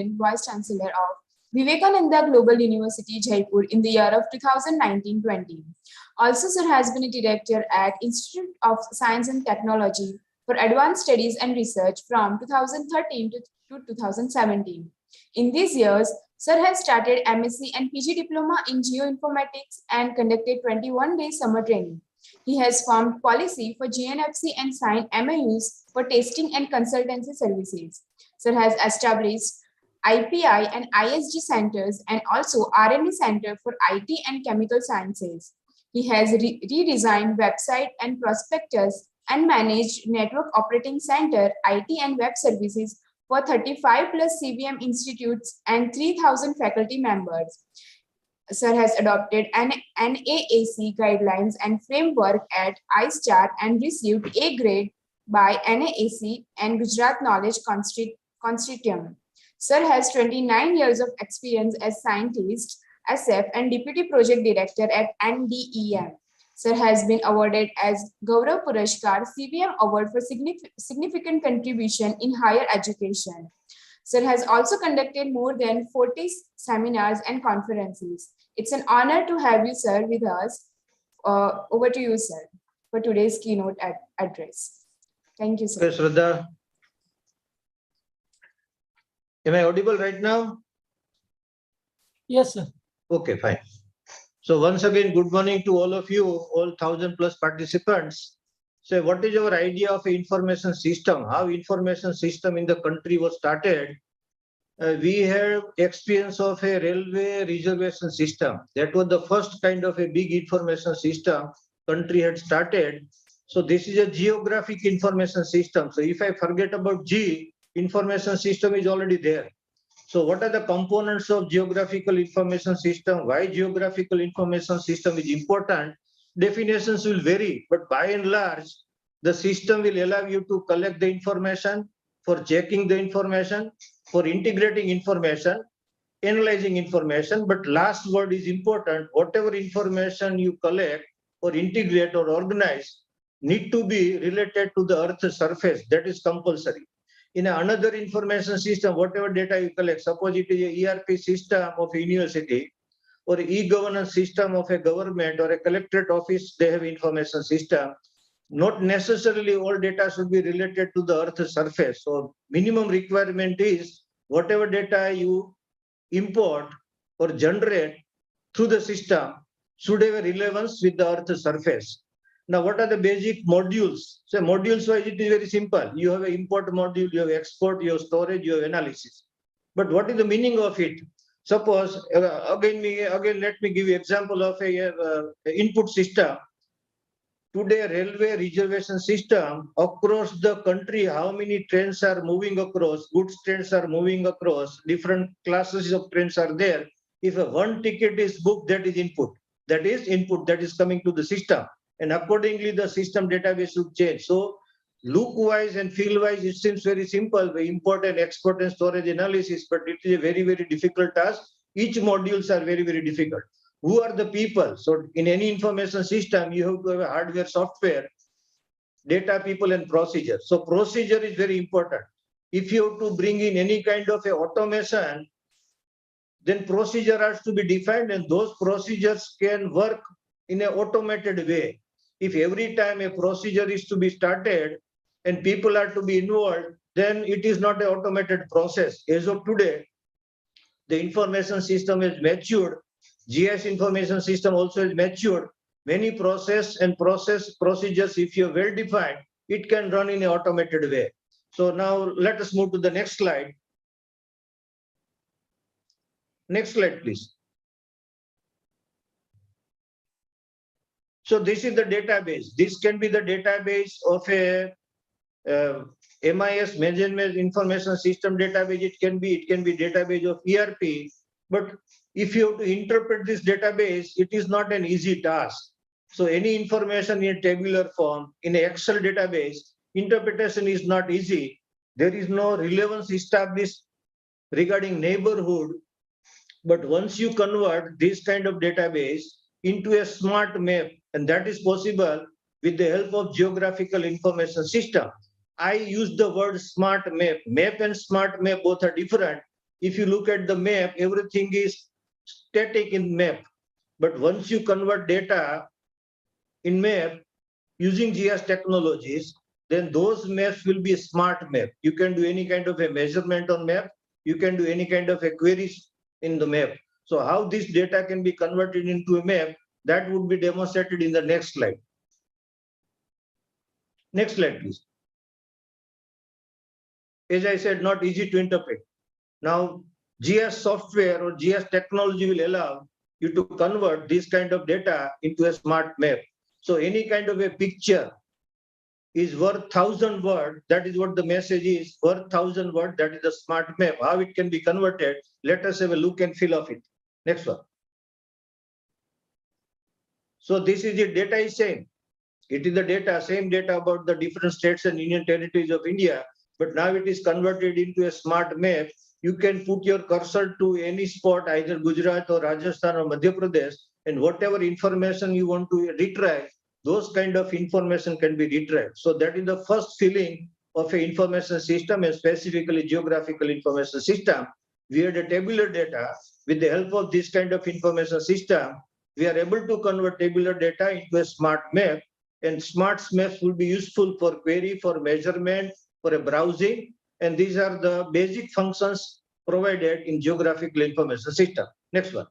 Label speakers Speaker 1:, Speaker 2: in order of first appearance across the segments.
Speaker 1: Vice Chancellor of Vivekananda Global University, Jaipur in the year of 2019-20. Also, sir has been a director at Institute of Science and Technology for Advanced Studies and Research from 2013 to 2017. In these years, sir has started MSc and PG Diploma in Geoinformatics and conducted 21-day summer training. He has formed policy for GNFC and signed MOUs for testing and consultancy services. Sir has established IPI and ISG centers and also R&D Center for IT and Chemical Sciences. He has redesigned website and prospectus and managed Network Operating Center, IT and web services for 35 plus CVM institutes and 3,000 faculty members. Sir has adopted an NAAC guidelines and framework at ISTAR and received A grade by NAAC and Gujarat Knowledge Consortium. Sir has 29 years of experience as scientist, SF, and Deputy Project Director at NDEM. Sir has been awarded as Gaurav Purashkar CVM Award for significant contribution in higher education. Sir has also conducted more than 40 seminars and conferences. It's an honor to have you, sir, with us. Over to you, sir, for today's keynote address. Thank you, sir.
Speaker 2: Okay, Shraddha. Am I audible right now?
Speaker 3: Yes, sir.
Speaker 2: Okay, fine. So once again, good morning to all of you, all 1,000+ participants. So what is your idea of information system? How information system in the country was started? We have experience of a railway reservation system. That was the first kind of a big information system country had started. So this is a geographic information system. So if I forget about G, information system is already there. So what are the components of geographical information system? Why geographical information system is important? Definitions will vary, but by and large, the system will allow you to collect the information, for checking the information, for integrating information, analyzing information. But last word is important. Whatever information you collect or integrate or organize need to be related to the Earth's surface. That is compulsory. In another information system, whatever data you collect, suppose it is a ERP system of a university or e-governance system of a government or a collectorate office, they have information system. Not necessarily all data should be related to the Earth's surface. So minimum requirement is whatever data you import or generate through the system should have a relevance with the Earth's surface. Now, what are the basic modules? So modules wise, it is very simple. You have an import module, you have export, you have storage, you have analysis. But what is the meaning of it? Suppose, again, let me give you example of a input system. Today, railway reservation system across the country, how many trains are moving across, goods trains are moving across, different classes of trains are there. If one ticket is booked, that is input. That is input that is coming to the system. And accordingly, the system database should change. So look-wise and field-wise, it seems very simple. We import and export and storage analysis, but it is a very, very difficult task. Each modules are very, very difficult. Who are the people? So in any information system, you have to have a hardware, software, data, people, and procedure. So procedure is very important. If you have to bring in any kind of a automation, then procedure has to be defined, and those procedures can work in an automated way. If every time a procedure is to be started and people are to be involved, then it is not an automated process. As of today, the information system is matured. GIS information system also is matured. Many procedures, if you are well defined, it can run in an automated way. So now let us move to the next slide. Next slide, please. So this is the database. This can be the database of a MIS, Management Information System database. It can be database of ERP. But if you have to interpret this database, it is not an easy task. So any information in a tabular form, in an Excel database, interpretation is not easy. There is no relevance established regarding neighborhood. But once you convert this kind of database into a smart map, and that is possible with the help of geographical information system. I use the word smart map. Map and smart map both are different. if you look at the map, everything is static in map. But once you convert data in map using GIS technologies, then those maps will be a smart map. You can do any kind of a measurement on map. You can do any kind of a queries in the map. So how this data can be converted into a map, that would be demonstrated in the next slide. Next slide, please. As I said, not easy to interpret. Now, GIS software or GIS technology will allow you to convert this kind of data into a smart map. So any kind of a picture is worth 1,000 words. That is what the message is, worth 1,000 words. That is a smart map. How it can be converted, let us have a look and feel of it. Next one. So this is the data is same. It is the data, same data about the different states and union territories of India, but now it is converted into a smart map. You can put your cursor to any spot, either Gujarat or Rajasthan or Madhya Pradesh, and whatever information you want to retrieve, those kind of information can be retrieved. So that is the first feeling of an information system, and specifically geographical information system. We had a tabular data. With the help of this kind of information system, we are able to convert tabular data into a smart map, and smart maps will be useful for query, for measurement, for a browsing, and these are the basic functions provided in geographical information system. Next one.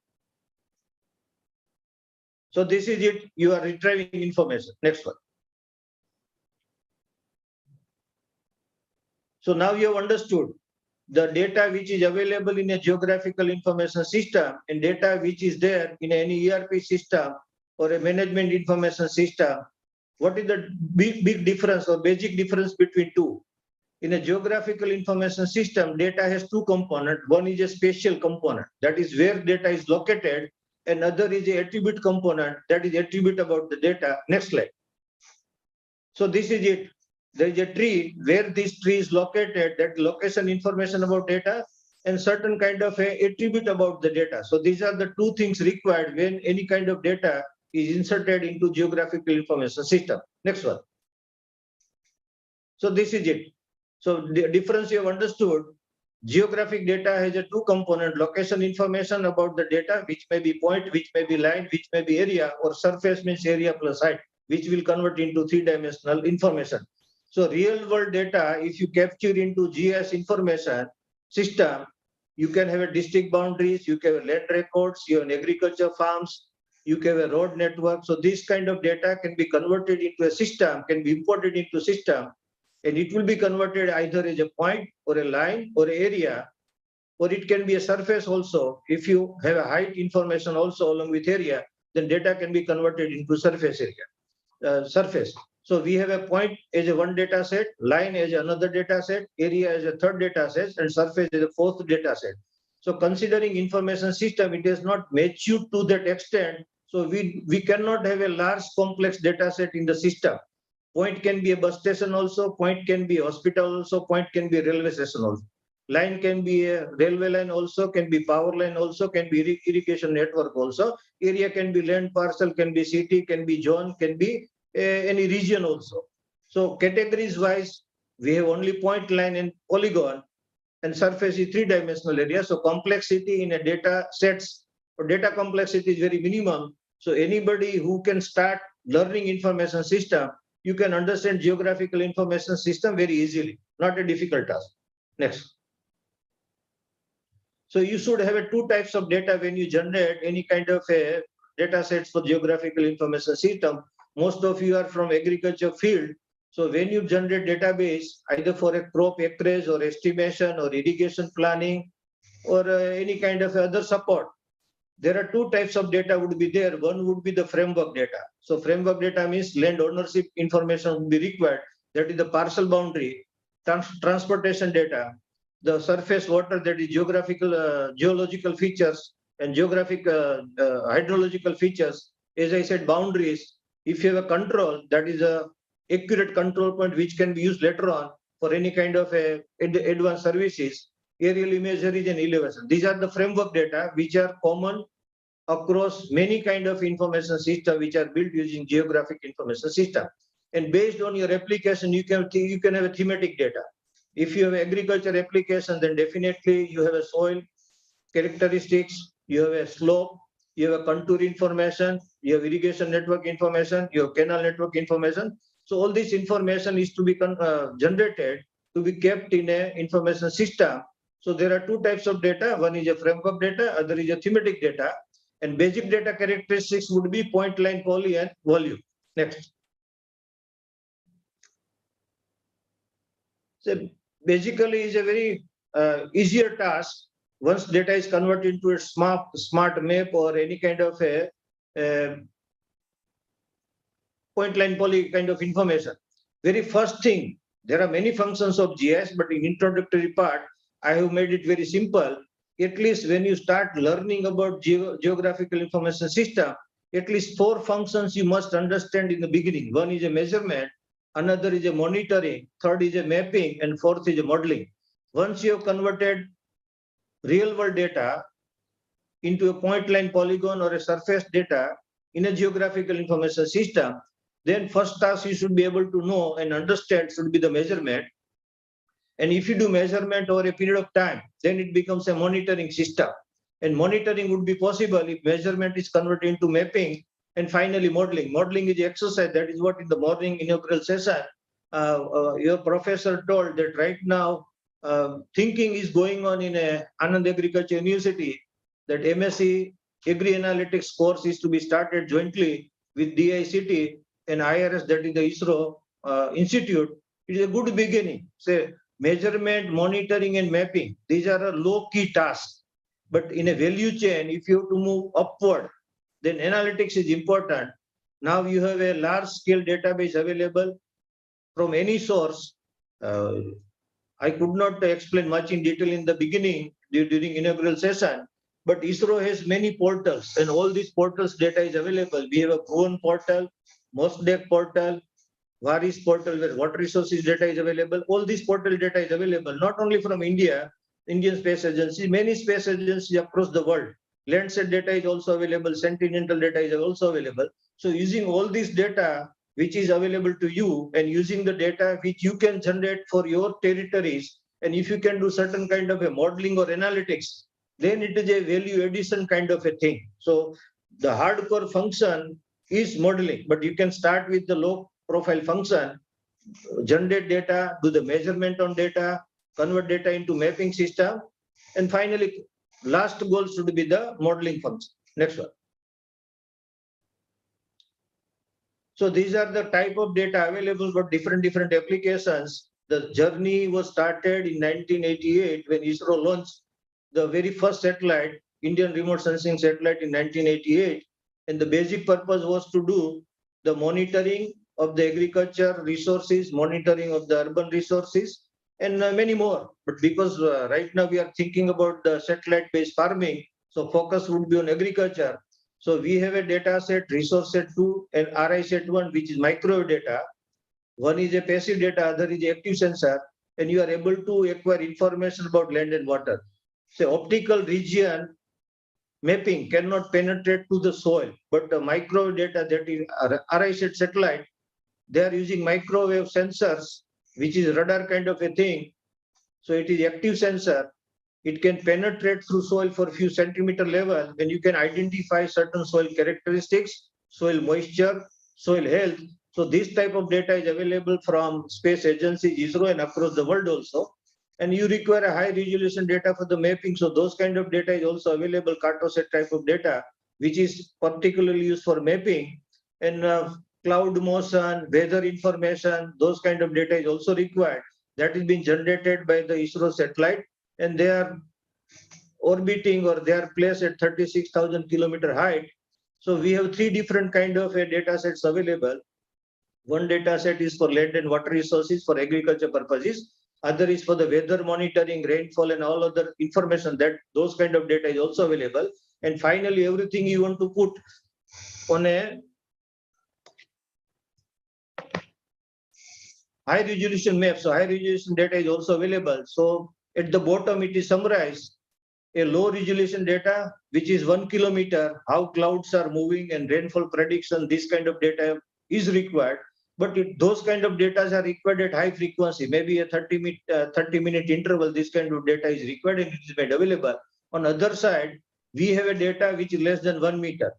Speaker 2: So this is it. You are retrieving information. Next one. So now you have understood the data which is available in a geographical information system and data which is there in any ERP system or a management information system. What is the big difference or basic difference between two? In a geographical information system, data has two components. One is a spatial component, that is where data is located. Another is a attribute component, that is attribute about the data. Next slide. So this is it. There is a tree where this tree is located, that location information about data, and certain kind of a attribute about the data. So these are the two things required when any kind of data is inserted into geographical information system. Next one. So this is it. So the difference you have understood, geographic data has a two component, location information about the data, which may be point, which may be line, which may be area, or surface means area plus height, which will convert into three-dimensional information. So real world data, if you capture into GIS information system, you can have a district boundaries, you can have land records, you have agriculture farms, you can have a road network. So this kind of data can be converted into a system, can be imported into system, and it will be converted either as a point or a line or an area, or it can be a surface also. If you have a height information also along with area, then data can be converted into surface area, surface. So we have a point as a one data set, line as another data set, area as a third data set, and surface as a fourth data set. So considering information system, it is not matured to that extent. So we cannot have a large complex data set in the system. Point can be a bus station also, point can be a hospital also, point can be a railway station also. Line can be a railway line also, can be power line also, can be irrigation network also. Area can be land parcel, can be city, can be zone, can be any region also. So categories wise, we have only point, line, and polygon, and surface is three-dimensional area. So complexity in a data sets or data complexity is very minimum. So anybody who can start learning information system, you can understand geographical information system very easily, not a difficult task. Next. So you should have two types of data when you generate any kind of a data sets for geographical information system. Most of you are from agriculture field. So when you generate database, either for a crop acreage or estimation or irrigation planning or any kind of other support, there are two types of data would be there. One would be the framework data. So framework data means land ownership information would be required. That is the parcel boundary, transportation data, the surface water, that is geographical, geological features, and geographic hydrological features. As I said, boundaries. If you have a control, that is a accurate control point which can be used later on for any kind of advanced services. Aerial imagery and elevation. These are the framework data which are common across many kind of information system which are built using geographic information system. And based on your application, you can have a thematic data. If you have agriculture application, then definitely you have a soil characteristics, you have a slope, you have a contour information, you have irrigation network information, you have canal network information. So all this information is to be generated to be kept in a information system. So there are two types of data. One is a framework data, other is a thematic data. And basic data characteristics would be point, line, poly, and volume. Next. So basically is a very easier task. Once data is converted into a smart map or any kind of a point, line, poly kind of information. Very first thing, there are many functions of GIS, but in introductory part, I have made it very simple. At least when you start learning about geographical information system, at least 4 functions you must understand in the beginning. One is a measurement, another is a monitoring, third is a mapping, and fourth is a modeling. Once you have converted real world data into a point, line, polygon or a surface data in a geographical information system, then first task you should be able to know and understand should be the measurement. And if you do measurement over a period of time, then it becomes a monitoring system. And monitoring would be possible if measurement is converted into mapping, and finally modeling. Modeling is exercise. That is what in the morning inaugural session, your professor told that right now thinking is going on in a Anand Agriculture University that MSc Agri Analytics course is to be started jointly with DICT and IRS, that is the ISRO Institute. It is a good beginning. Say measurement, monitoring, and mapping. These are a low-key tasks. But in a value chain, if you have to move upward, then analytics is important. Now you have a large-scale database available from any source. I could not explain much in detail in the beginning during inaugural session, but ISRO has many portals, and all these portals data is available. We have a Bhuvan portal, MOSDEC portal, Varis portal where water resources data is available. All these portal data is available, not only from India, Indian Space Agency, many space agencies across the world. Landsat data is also available, Sentinel data is also available. So using all this data, which is available to you, and using the data which you can generate for your territories, and if you can do certain kind of a modeling or analytics, then it is a value addition kind of a thing. So the hardcore function is modeling, but you can start with the low profile function, generate data, do the measurement on data, convert data into mapping system, and finally, last goal should be the modeling function. Next one. So these are the type of data available for different applications. The journey was started in 1988 when ISRO launched the very first satellite, Indian remote sensing satellite in 1988. And the basic purpose was to do the monitoring of the agriculture resources, monitoring of the urban resources, and many more. But because right now we are thinking about the satellite-based farming, so focus would be on agriculture. So we have a data set, resource set 2 and RI set 1, which is microwave data. One is a passive data, other is active sensor, and you are able to acquire information about land and water. So optical region mapping cannot penetrate to the soil, but the microwave data, that is RI set satellite, they are using microwave sensors, which is radar kind of a thing. So it is active sensor. It can penetrate through soil for a few centimeter level, and you can identify certain soil characteristics, soil moisture, soil health. So this type of data is available from space agencies, ISRO, and across the world also. And you require a high resolution data for the mapping. So those kind of data is also available, Cartosat type of data, which is particularly used for mapping. And cloud motion, weather information, those kind of data is also required. That is being generated by the ISRO satellite, and they are orbiting or they are placed at 36,000 kilometer height. So we have 3 different kind of data sets available. One data set is for land and water resources for agriculture purposes. Other is for the weather monitoring, rainfall, and all other information. That those kind of data is also available. And finally, everything you want to put on a high resolution map. So high resolution data is also available. So at the bottom, it is summarized a low resolution data, which is 1 kilometer, how clouds are moving and rainfall prediction, this kind of data is required. But those kind of data are required at high frequency, maybe a 30-minute interval. This kind of data is required and it is made available. On other side, we have a data which is less than 1 meter.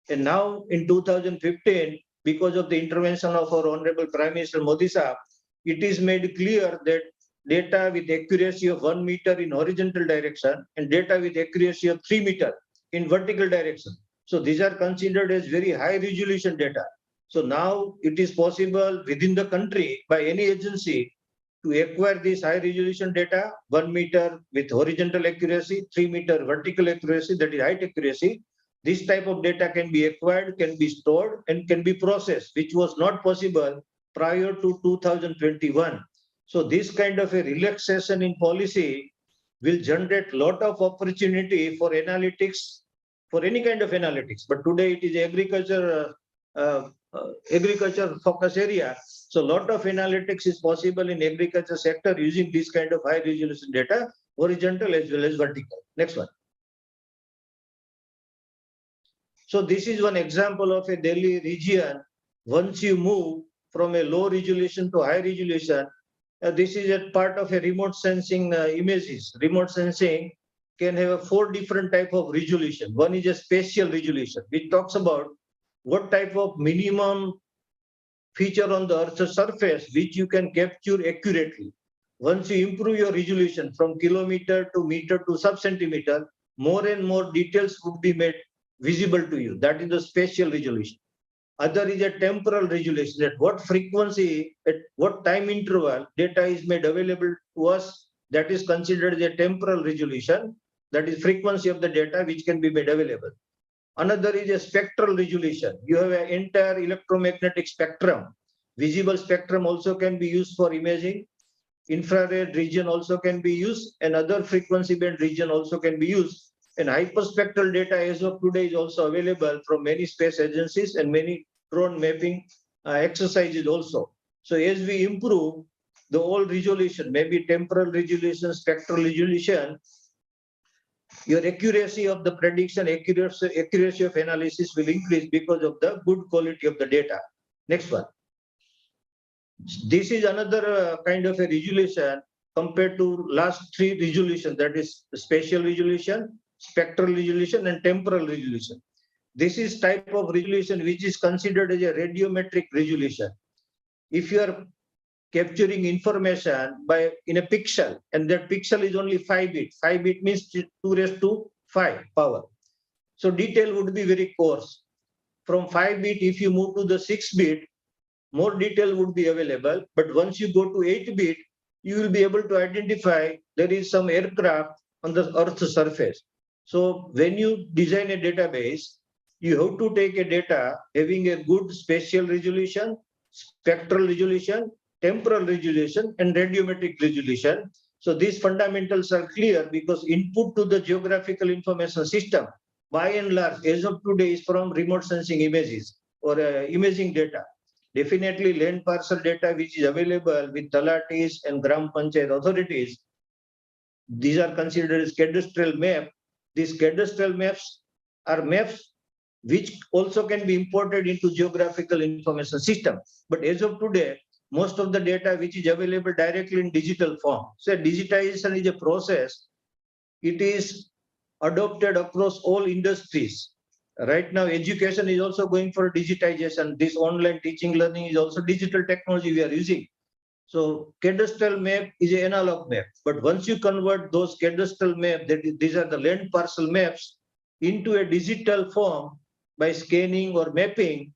Speaker 2: And now in 2015, because of the intervention of our Honorable Prime Minister Modi Sahab, it is made clear that data with accuracy of 1 meter in horizontal direction and data with accuracy of 3 meter in vertical direction. So these are considered as very high resolution data. So now it is possible within the country by any agency to acquire this high resolution data, 1 meter with horizontal accuracy, 3 meter vertical accuracy, that is height accuracy. This type of data can be acquired, can be stored, and can be processed, which was not possible prior to 2021. So this kind of a relaxation in policy will generate a lot of opportunity for analytics, for any kind of analytics. But today it is agriculture focus area. So a lot of analytics is possible in agriculture sector using this kind of high resolution data, horizontal as well as vertical. Next one. So this is one example of a Delhi region. Once you move from a low resolution to high resolution, this is a part of a remote sensing images. Remote sensing can have 4 different type of resolution. One is a spatial resolution, which talks about what type of minimum feature on the Earth's surface which you can capture accurately. Once you improve your resolution from kilometer to meter to sub-centimeter, more and more details would be made visible to you. That is the spatial resolution. Other is a temporal resolution, at what frequency, at what time interval data is made available to us. That is considered as a temporal resolution. That is frequency of the data which can be made available. Another is a spectral resolution. You have an entire electromagnetic spectrum. Visible spectrum also can be used for imaging. Infrared region also can be used, and other frequency band region also can be used. And hyperspectral data as of today is also available from many space agencies and many drone mapping exercises also. So as we improve the whole resolution, maybe temporal resolution, spectral resolution, your accuracy of the prediction, accuracy of analysis will increase because of the good quality of the data. Next one. This is another kind of a resolution compared to last 3 resolutions, that is spatial resolution, spectral resolution, and temporal resolution. This is type of resolution which is considered as a radiometric resolution. If you are capturing information in a pixel, and that pixel is only 5 bit. 5 bit means 2⁵ power. So detail would be very coarse. From 5 bit, if you move to the 6 bit, more detail would be available. But once you go to 8 bit, you will be able to identify there is some aircraft on the Earth's surface. So when you design a database, you have to take a data having a good spatial resolution, spectral resolution, temporal resolution, and radiometric resolution. So these fundamentals are clear because input to the geographical information system, by and large, as of today, is from remote sensing images or imaging data. Definitely land parcel data which is available with talatis and gram panchayat authorities. These are considered as cadastral map. These cadastral maps are maps which also can be imported into geographical information system. But as of today, most of the data which is available directly in digital form. So digitization is a process. It is adopted across all industries. Right now, education is also going for digitization. This online teaching learning is also digital technology we are using. So cadastral map is an analog map. But once you convert those cadastral maps, these are the land parcel maps, into a digital form by scanning or mapping,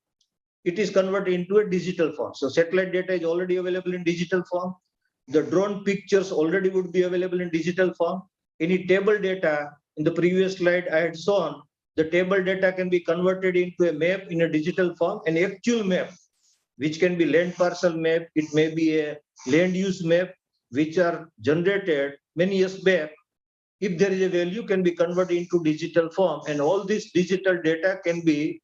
Speaker 2: it is converted into a digital form. So satellite data is already available in digital form. The drone pictures already would be available in digital form. Any table data, in the previous slide I had shown, the table data can be converted into a map in a digital form, an actual map, which can be land parcel map, it may be a land use map, which are generated many years back. If there is a value, can be converted into digital form, and all this digital data can be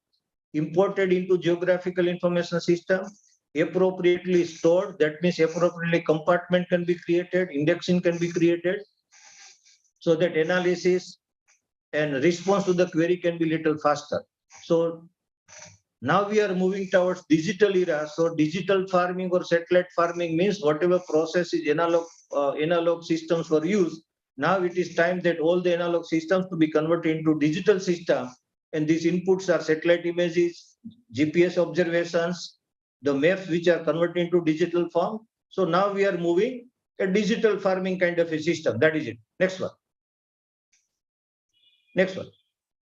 Speaker 2: imported into geographical information system, appropriately stored. That means appropriately compartment can be created, indexing can be created, so that analysis and response to the query can be little faster. So Now we are moving towards digital era. So digital farming or satellite farming means whatever process is analog systems were used. Now it is time that all the analog systems to be converted into digital system. And these inputs are satellite images, GPS observations, the maps which are converted into digital form. So now we are moving a digital farming kind of a system. That is it. Next one. Next one.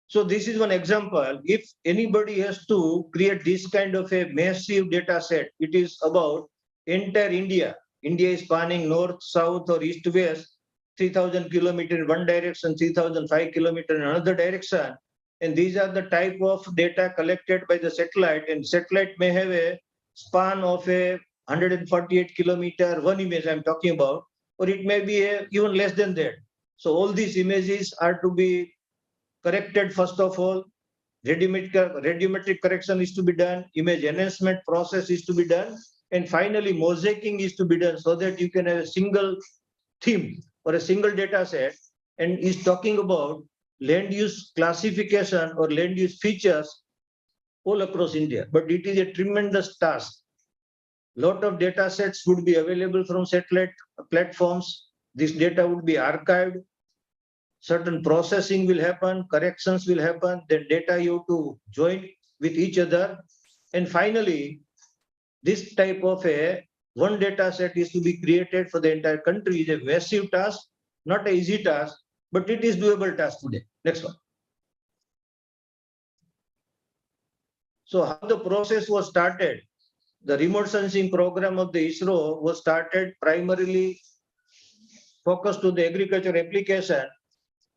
Speaker 2: So this is one example. If anybody has to create this kind of a massive data set, it is about entire India. India is spanning north, south, or east, west, 3,000 kilometers in one direction, 3,005 kilometers in another direction. And these are the type of data collected by the satellite. And satellite may have a span of a 148 kilometer, one image I'm talking about, or it may be even less than that. So all these images are to be corrected first of all. Radiometric correction is to be done, image enhancement process is to be done, and finally mosaicing is to be done so that you can have a single theme or a single data set and is talking about land use classification or land use features all across India. But it is a tremendous task. Lot of data sets would be available from satellite platforms. This data would be archived. Certain processing will happen, corrections will happen, then data you have to join with each other. And finally, this type of one data set is to be created for the entire country is a massive task, not an easy task, but it is doable task today. Next one. So how the process was started? The remote sensing program of the ISRO was started primarily focused to the agriculture application.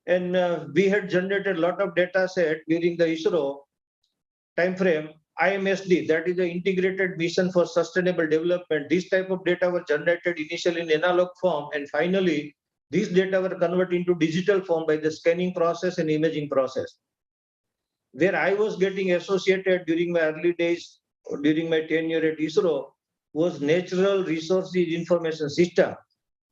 Speaker 2: And we had generated a lot of data set during the ISRO time frame. IMSD, that is the Integrated Mission for Sustainable Development. This type of data were generated initially in analog form, and finally, these data were converted into digital form by the scanning process and imaging process. Where I was getting associated during my early days, or during my tenure at ISRO, was Natural Resources Information System.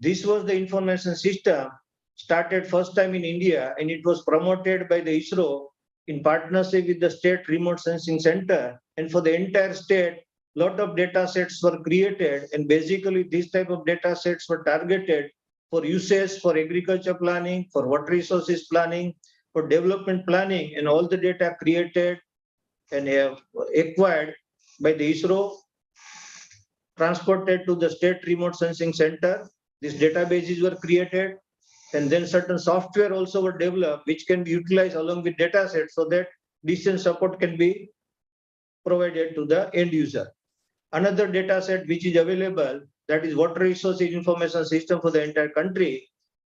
Speaker 2: This was the information system started first time in India, and it was promoted by the ISRO in partnership with the State Remote Sensing Center. And for the entire state, lot of data sets were created, and basically these type of data sets were targeted for usage for agriculture planning, for water resources planning, for development planning, and all the data created and acquired by the ISRO, transported to the State Remote Sensing Center. These databases were created, and then certain software also were developed which can be utilized along with data sets so that decision support can be provided to the end user. Another data set which is available, that is Water Resources Information System for the entire country,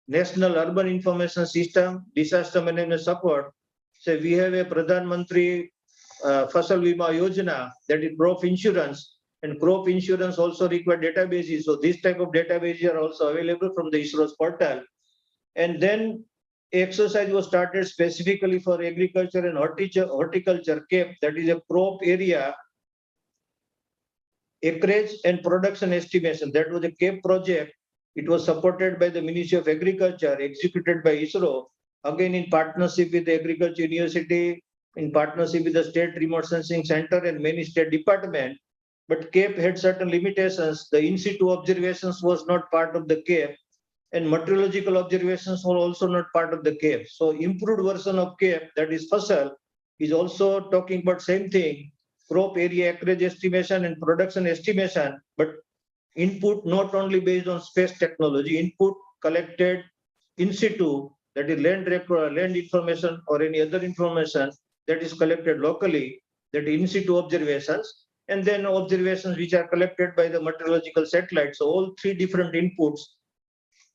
Speaker 2: National Urban Information System, Disaster Management Support. So we have a Pradhan Mantri Fasal Bima Yojana, that is crop insurance, and crop insurance also require databases. So this type of databases are also available from the ISRO's portal. And then exercise was started specifically for agriculture and horticulture CAPE, that is a crop area, acreage and production estimation. That was a CAPE project. It was supported by the Ministry of Agriculture, executed by ISRO, again in partnership with the Agriculture University, in partnership with the State Remote Sensing Center and many state departments. But CAPE had certain limitations. The in-situ observations was not part of the CAPE, and meteorological observations were also not part of the CAPE. So improved version of CAPE, that is FASL, is also talking about same thing, crop area acreage estimation and production estimation, but input not only based on space technology, input collected in situ, that is land information or any other information that is collected locally, that in situ observations, and then observations which are collected by the meteorological satellite. So all three different inputs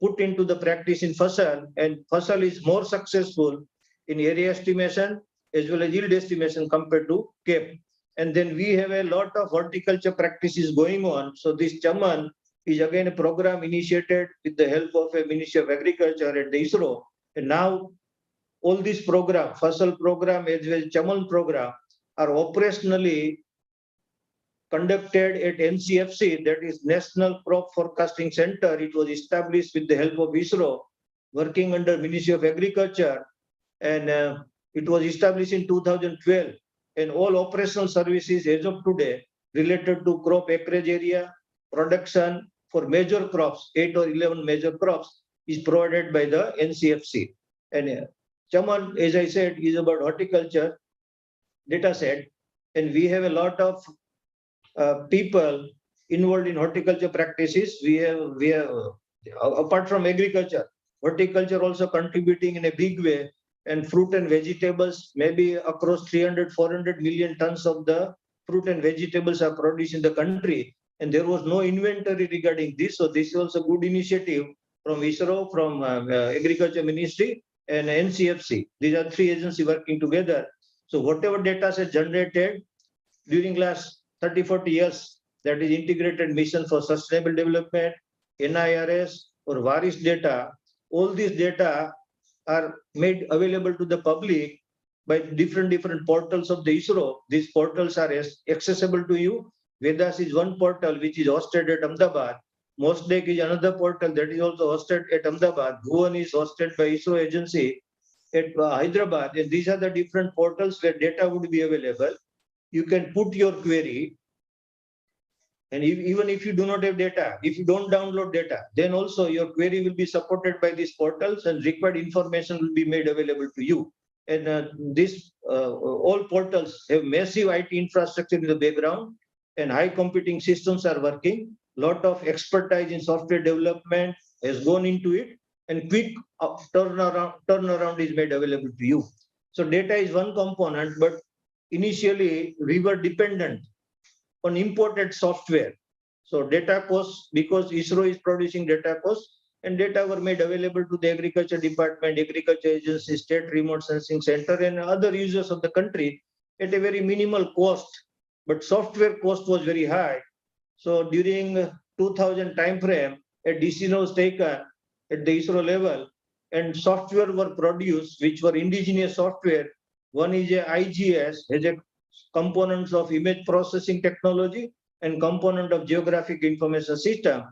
Speaker 2: put into the practice in FASL, and FASL is more successful in area estimation as well as yield estimation compared to CAPE. And then we have a lot of horticulture practices going on. So this Chaman is again a program initiated with the help of a Ministry of Agriculture and the ISRO. And now all these programs, FASL program as well as Chaman program, are operationally conducted at NCFC, that is National Crop Forecasting Center. It was established with the help of ISRO, working under Ministry of Agriculture, and it was established in 2012. and all operational services as of today related to crop acreage area, production for major crops, 8 or 11 major crops, is provided by the NCFC. And Chaman, as I said, is about horticulture data set, and we have a lot of people involved in horticulture practices. We have apart from agriculture, horticulture also contributing in a big way, and fruit and vegetables, maybe across 300-400 million tons of the fruit and vegetables are produced in the country, and there was no inventory regarding this. So this is also a good initiative from ISRO, from Agriculture Ministry and NCFC. These are three agencies working together. So whatever data set generated during last 30-40 years, that is Integrated Mission for Sustainable Development, NIRS or VARIS data, all these data are made available to the public by different portals of the ISRO. These portals are accessible to you. Vedas is one portal which is hosted at Ahmedabad. Mosdek is another portal that is also hosted at Ahmedabad. Bhuvan is hosted by ISRO agency at Hyderabad. And these are the different portals where data would be available. You can put your query. And even if you do not have data, if you don't download data, then also your query will be supported by these portals and required information will be made available to you. And all portals have massive IT infrastructure in the background, and high computing systems are working. Lot of expertise in software development has gone into it, and quick turnaround is made available to you. So data is one component, but initially we were dependent on imported software. So data costs, because ISRO is producing data costs, and data were made available to the Agriculture Department, Agriculture Agency, State Remote Sensing Center, and other users of the country at a very minimal cost. But software cost was very high. So during 2000 time frame, a decision was taken at the ISRO level, and software were produced, which were indigenous software. One is a IGS, has a components of image processing technology and component of geographic information system.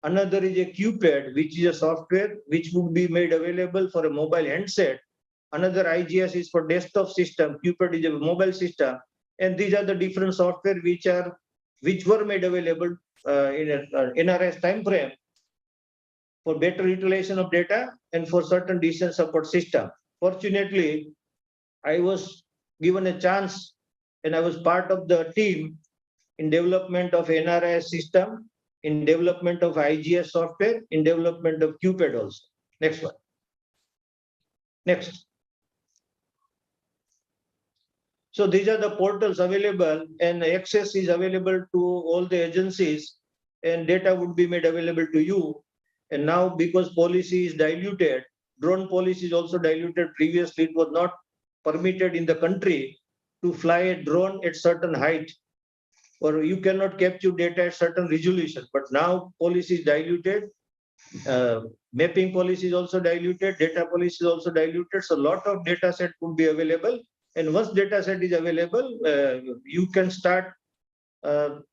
Speaker 2: Another is a QPad, which is a software which would be made available for a mobile handset. Another IGS is for desktop system. QPad is a mobile system. And these are the different software which were made available in a NRS time frame for better utilization of data and for certain decision support system. Fortunately, I was given a chance, and I was part of the team in development of NRIS system, in development of IGS software, in development of QPad also. Next one. Next. So these are the portals available, and access is available to all the agencies, and data would be made available to you. And now, because policy is diluted, drone policy is also diluted. Previously, it was not permitted in the country to fly a drone at certain height, or you cannot capture data at certain resolution. But now policy is diluted, mapping policy is also diluted, data policy is also diluted. So a lot of data set could be available. And once data set is available, you can start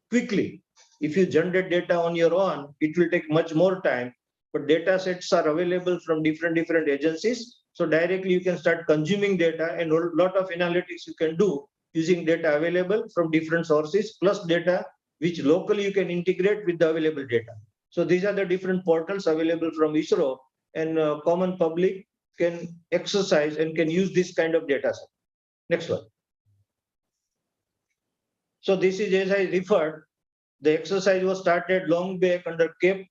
Speaker 2: quickly. If you generate data on your own, it will take much more time. But data sets are available from different agencies. So directly you can start consuming data, and a lot of analytics you can do using data available from different sources, plus data which locally you can integrate with the available data. So these are the different portals available from ISRO, and common public can exercise and can use this kind of data set. Next one. So this is, as I referred, the exercise was started long back under CAAST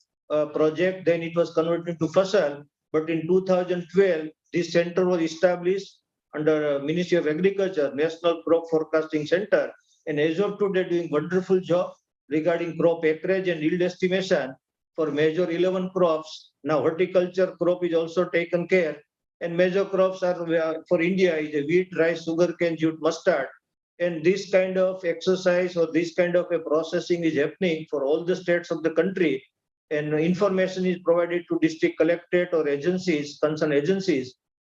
Speaker 2: project, then it was converted to FASAL. But in 2012, this center was established under Ministry of Agriculture, National Crop Forecasting Center, and as of today doing wonderful job regarding crop acreage and yield estimation for major 11 crops. Now horticulture crop is also taken care, and major crops are for India is a wheat, rice, sugarcane, jute, mustard. And this kind of exercise or this kind of a processing is happening for all the states of the country, and information is provided to district collectorate or agencies, concerned agencies,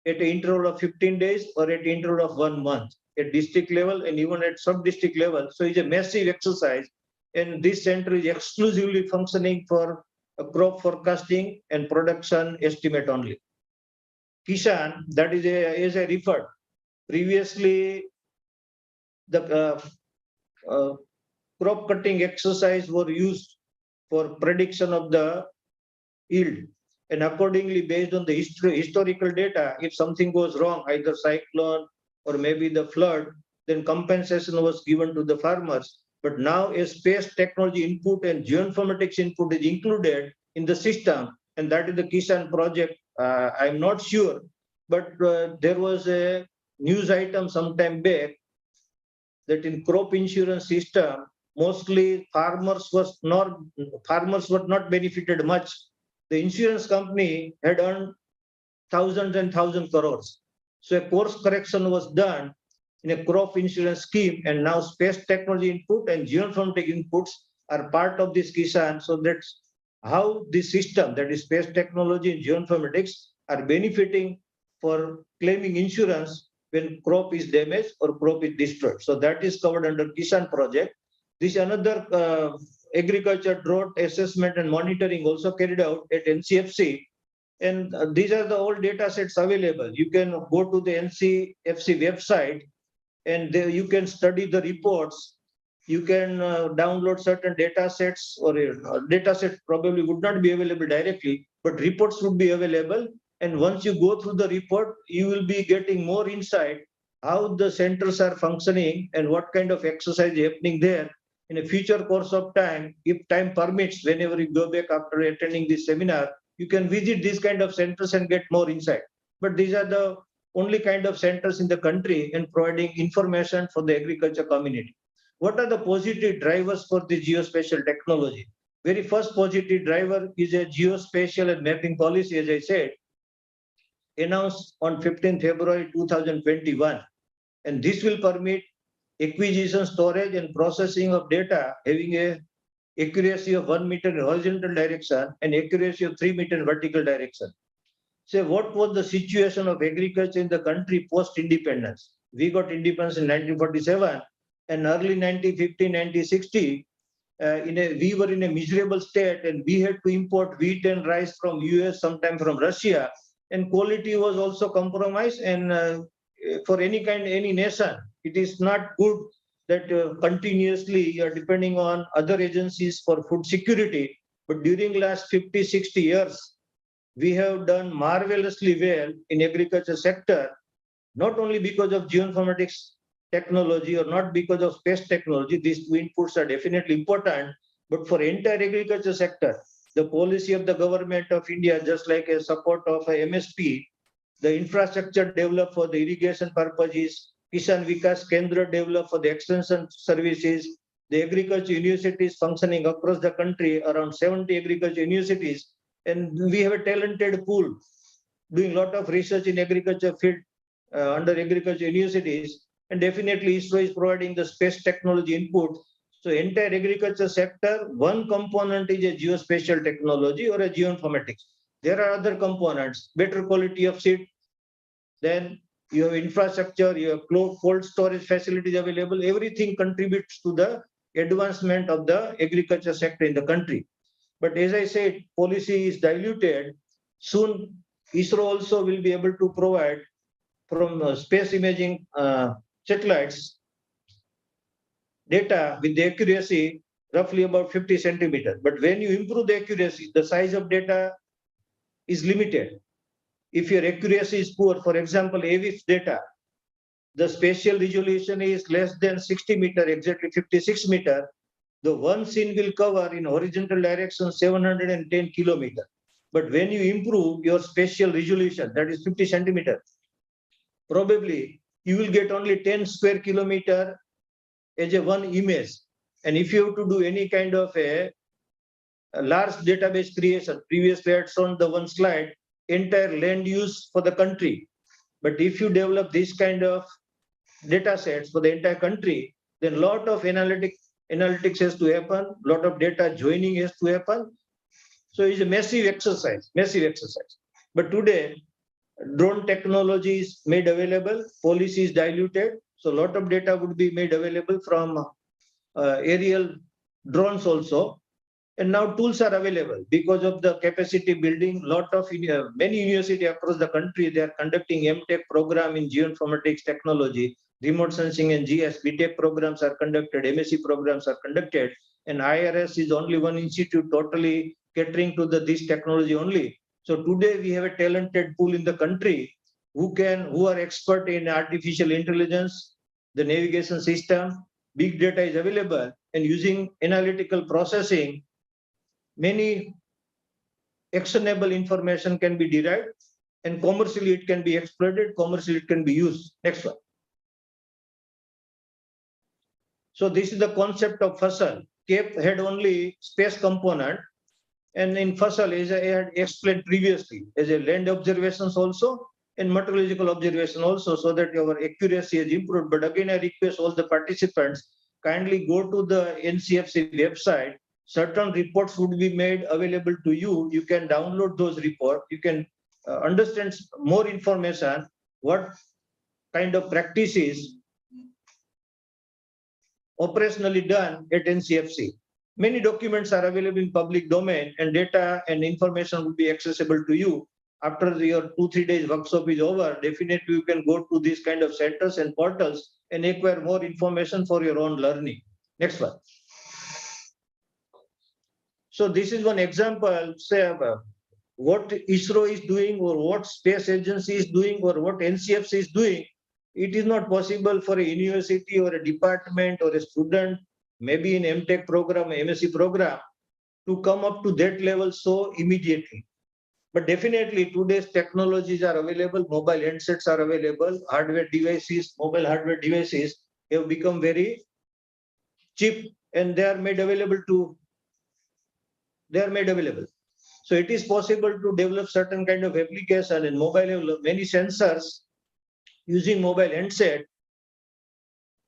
Speaker 2: at an interval of 15 days or at an interval of 1 month at district level and even at sub-district level. So it's a massive exercise, and this center is exclusively functioning for crop forecasting and production estimate only. Kishan, that is as I referred previously, the crop cutting exercise were used for prediction of the yield. And accordingly, based on the historical data, if something goes wrong, either cyclone or maybe the flood, then compensation was given to the farmers. But now a space technology input and geoinformatics input is included in the system, and that is the Kisan project. I'm not sure, but there was a news item sometime back that in crop insurance system, mostly farmers were not benefited much. The insurance company had earned thousands and thousands crores. So a course correction was done in a crop insurance scheme, and now space technology input and geoinformatic inputs are part of this Kisan. So that's how this system, that is space technology and geoinformatics, are benefiting for claiming insurance when crop is damaged or crop is destroyed. So that is covered under Kisan project. This another agriculture drought assessment and monitoring also carried out at NCFC. And these are the all data sets available. You can go to the NCFC website and there you can study the reports. You can download certain data sets, or data set probably would not be available directly, but reports would be available. And once you go through the report, you will be getting more insight how the centers are functioning and what kind of exercise is happening there. In a future course of time, if time permits, whenever you go back after attending this seminar, you can visit these kind of centers and get more insight. But these are the only kind of centers in the country and providing information for the agriculture community. What are the positive drivers for the geospatial technology? Very first positive driver is a geospatial and mapping policy, as I said, announced on 15 February 2021. And this will permit acquisition, storage, and processing of data having a accuracy of 1 meter in horizontal direction and accuracy of 3 meter in vertical direction. So what was the situation of agriculture in the country post-independence? We got independence in 1947, and early 1950, 1960, we were in a miserable state, and we had to import wheat and rice from US, sometimes from Russia, and quality was also compromised. And for any nation, it is not good that continuously you are depending on other agencies for food security. But during last 50, 60 years, we have done marvelously well in agriculture sector, not only because of geoinformatics technology or not because of space technology. These two inputs are definitely important, but for entire agriculture sector, the policy of the government of India, just like a support of a MSP, the infrastructure developed for the irrigation purposes, Kisan Vikas Kendra developed for the extension services, the agriculture universities functioning across the country, around 70 agriculture universities, and we have a talented pool doing a lot of research in agriculture field under agriculture universities, and definitely ISRO is providing the space technology input. So entire agriculture sector, one component is a geospatial technology or a geoinformatics. There are other components, better quality of seed, then you have infrastructure, you have cold storage facilities available. Everything contributes to the advancement of the agriculture sector in the country. But as I said, policy is diluted. Soon, ISRO also will be able to provide from space imaging satellites data with the accuracy roughly about 50 centimeters. But when you improve the accuracy, the size of data is limited. If your accuracy is poor, for example, AVIF data, the spatial resolution is less than 60 meter, exactly 56 meter. The one scene will cover in horizontal direction 710 kilometers. But when you improve your spatial resolution, that is 50 centimeters, probably you will get only 10 square kilometer as a one image. And if you have to do any kind of a large database creation, previously I had shown the one slide, entire land use for the country. But if you develop this kind of data sets for the entire country, then a lot of analytics has to happen, a lot of data joining has to happen. So it's a massive exercise. But today, drone technology is made available, policy is diluted, so a lot of data would be made available from aerial drones also. And now tools are available because of the capacity building. Many universities across the country, they are conducting MTech program in geoinformatics technology. remote sensing and GS, BTech programs are conducted, MSc programs are conducted, and IRS is only one institute totally catering to this technology only. So today we have a talented pool in the country who are expert in artificial intelligence, the navigation system, big data is available, and using analytical processing, many actionable information can be derived, and commercially it can be exploited, commercially it can be used. Next one. So this is the concept of FASL. CAPE had only space component, and in FASL, as I had explained previously, as a land observations also and meteorological observation also, so that your accuracy is improved. But again, I request all the participants, kindly go to the NCFC website. Certain reports would be made available to you. You can download those reports. You can understand more information, what kind of practices operationally done at NCFC. Many documents are available in public domain, and data and information will be accessible to you. After your 2-3 days workshop is over, definitely you can go to these kind of centers and portals and acquire more information for your own learning. Next one. So this is one example, say what ISRO is doing, or what space agency is doing, or what NCFC is doing. It is not possible for a university or a department or a student, maybe in MTech program, MSc program, to come up to that level so immediately. But definitely today's technologies are available, mobile handsets are available, hardware devices, mobile hardware devices have become very cheap, and they are made available. So it is possible to develop certain kind of application in mobile, many sensors. Using mobile handset,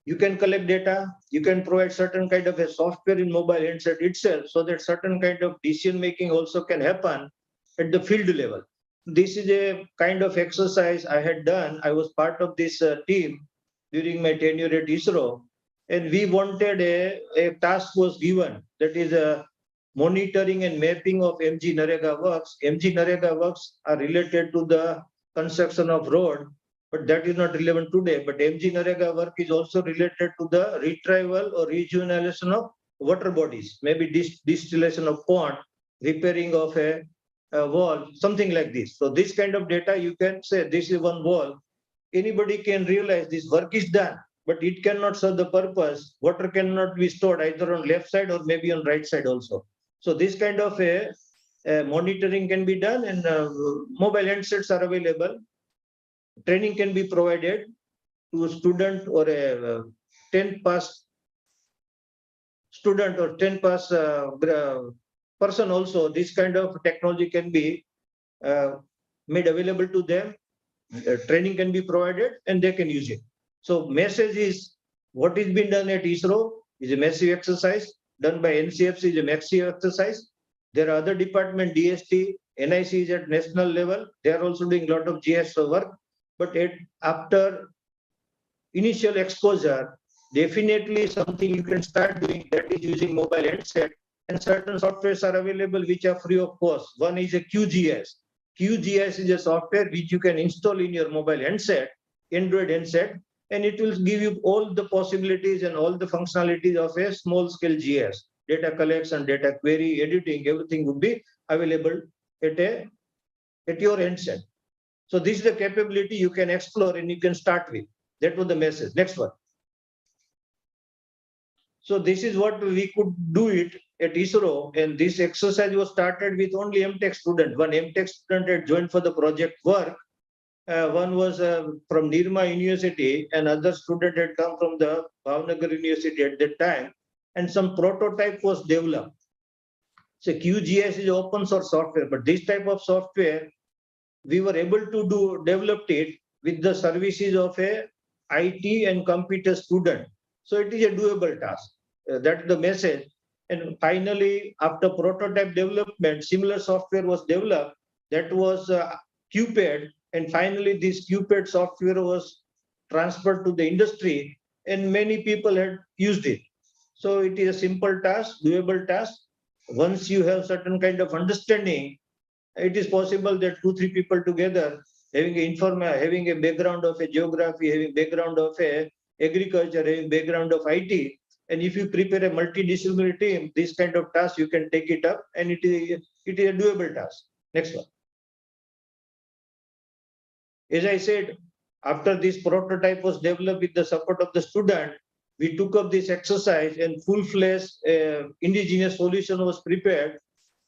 Speaker 2: you can collect data, you can provide certain kind of a software in mobile handset itself, so that certain kind of decision making also can happen at the field level. This is a kind of exercise I had done. I was part of this team during my tenure at ISRO, and we wanted a task was given, that is a monitoring and mapping of MG NREGA works. MG NREGA works are related to the construction of road, but that is not relevant today. But MG NREGA work is also related to the retrieval or rejuvenation of water bodies, maybe distillation of pond, repairing of a wall, something like this. So this kind of data, you can say this is one wall. Anybody can realize this work is done, but it cannot serve the purpose. Water cannot be stored either on left side or maybe on right side also. So this kind of a monitoring can be done, and mobile handsets are available. Training can be provided to a student or a 10 pass student or 10 pass person also. This kind of technology can be made available to them. Training can be provided and they can use it. So message is, what is being done at ISRO is a massive exercise. Done by NCFC is a massive exercise. There are other department, DST, NIC is at national level. They are also doing a lot of GS work. But after initial exposure, definitely something you can start doing, that is using mobile handset, and certain softwares are available which are free of cost. One is a QGIS. QGIS is a software which you can install in your mobile handset, Android handset, and it will give you all the possibilities and all the functionalities of a small scale GIS. Data collection, data query, editing, everything would be available at your handset. So this is the capability you can explore and you can start with. That was the message. Next one. So this is what we could do it at ISRO, and this exercise was started with only MTech student. One MTech student had joined for the project work. One was from Nirma University, another student had come from the Bhavnagar University at that time, and some prototype was developed. So QGIS is open source software, but this type of software, we were able to develop it with the services of a IT and computer student. So it is a doable task. That's the message. And finally, after prototype development, similar software was developed. That was QPAD. And finally, this QPAD software was transferred to the industry, and many people had used it. So it is a simple task, doable task. Once you have certain kind of understanding, it is possible that 2-3 people together having a background of a geography, having background of a agriculture, having background of IT. And if you prepare a multidisciplinary team, this kind of task, you can take it up and it is a doable task. Next one. As I said, after this prototype was developed with the support of the student, we took up this exercise and full-fledged indigenous solution was prepared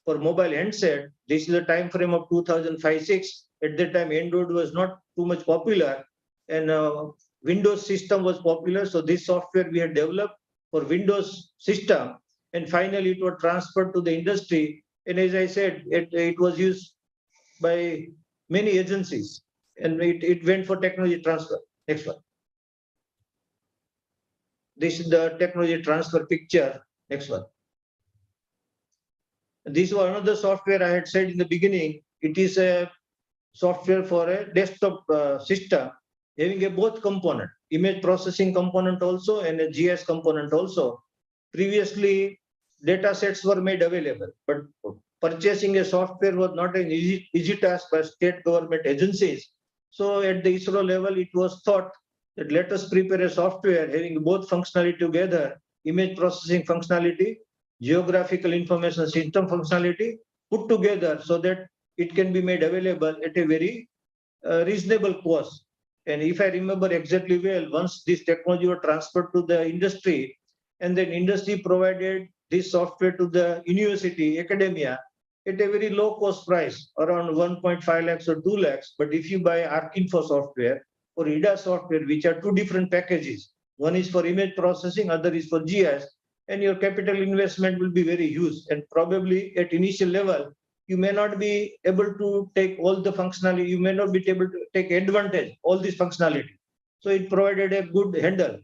Speaker 2: for mobile handset. This is the time frame of 2005-06. At that time, Android was not too much popular and Windows system was popular. So this software we had developed for Windows system, and finally it was transferred to the industry. And as I said, it was used by many agencies and it went for technology transfer. Next one. This is the technology transfer picture. Next one. This was another software I had said in the beginning. It is a software for a desktop system having a both component, image processing component also and a GIS component also. Previously, data sets were made available, but purchasing a software was not an easy task by state government agencies. So at the ISRO level, it was thought that let us prepare a software having both functionality together, image processing functionality, geographical information system functionality put together so that it can be made available at a very reasonable cost. And if I remember exactly well, once this technology was transferred to the industry, and then industry provided this software to the university, academia, at a very low cost price, around 1.5 lakhs or 2 lakhs. But if you buy ArcInfo software or IDA software, which are two different packages, one is for image processing, other is for GIS, and your capital investment will be very huge. And probably at initial level, you may not be able to take all the functionality, you may not be able to take advantage all this functionality. So it provided a good handle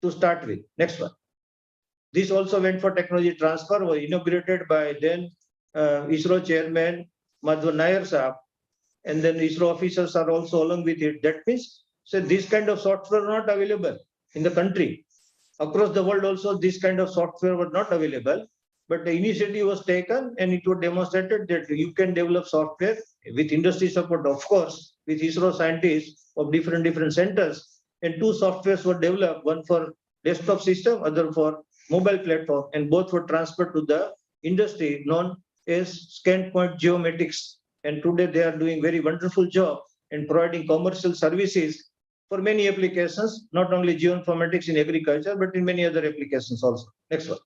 Speaker 2: to start with. Next one. This also went for technology transfer, was inaugurated by then ISRO chairman Madhav Nair Saab, and then ISRO officers are also along with it. That means, so this kind of software are not available in the country. Across the world also, this kind of software was not available. But the initiative was taken and it was demonstrated that you can develop software with industry support, of course, with ISRO scientists of different centers. And two softwares were developed, one for desktop system, other for mobile platform, and both were transferred to the industry known as Scanpoint Geomatics. And today they are doing very wonderful job in providing commercial services for many applications, not only geoinformatics in agriculture, but in many other applications also. Next one.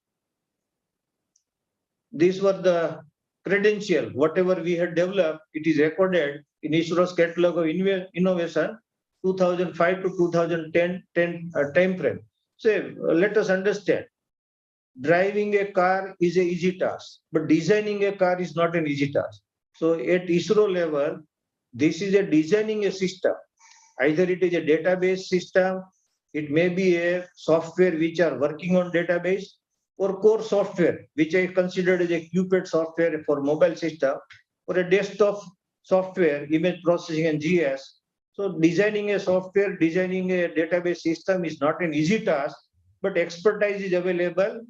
Speaker 2: These were the credential, whatever we had developed, it is recorded in ISRO's catalog of innovation, 2005 to 2010 time frame. So let us understand, driving a car is an easy task, but designing a car is not an easy task. So at ISRO level, this is a designing a system. Either it is a database system, it may be a software which are working on database, or core software, which I considered as a QPAD software for mobile system, or a desktop software, image processing and GIS. So designing a software, designing a database system is not an easy task, but expertise is available